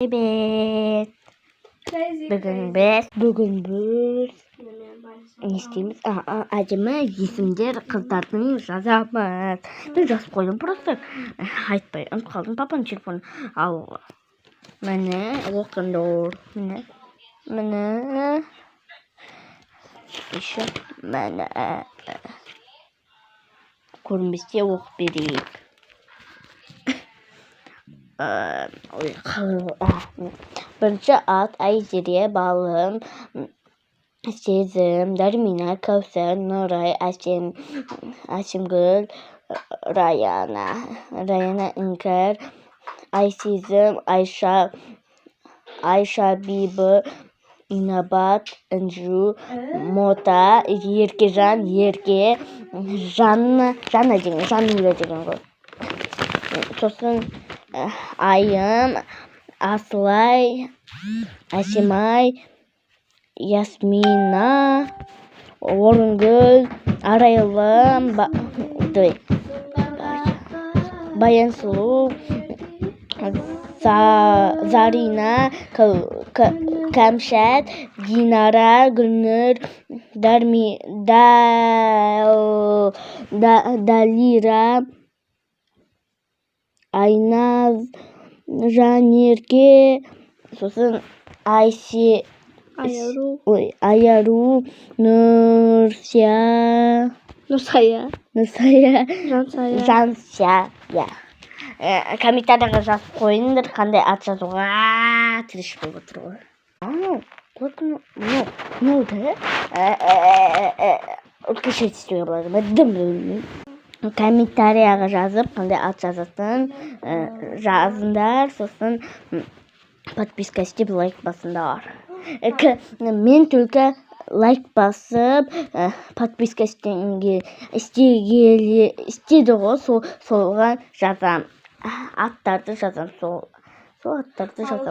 Evet. Bugün biz ne isteyimiz? Acaba yesimler kızlardan yazamaz. Ben yazıp koydum просто. Айтпай unutып қалдым папаның телефонын. Ал міне оқыңдар. Міне еще міне көрінбесте оқып берейік. Бірінші ат Айзере, Балым, Сезім, Дәрмина, Кәусар, Нұрай, Әсемгүл, Раяна, Іңкәр, Айсезім, Айша, Бибі, Инабат, Інжу, Мота, Еркежан, Ерке, Жанна деген ғой. Сосын Айым, Асылай, Әсемай, Ясмина, Орынгүл, Арайлым, Баянсұлу, Зарина, Кәмшат, Динара, Гүлнұр, Далира, Айназ, Жанерке, сосын Аяру, Нұрсая, Жансия. Комментарияға жазып қойыңдар, қандай ат жазуға тиіс болып отыр ғой. Үлкешет істеуге болады. Комментарияға жазып, қандай ат жазатын жазыңдар, сосын подписка істеп, лайк басыңдар. Мен только лайк басып, подписка істеді ғой, солға жазам. Аттарды жазам, сол аттарды жазам.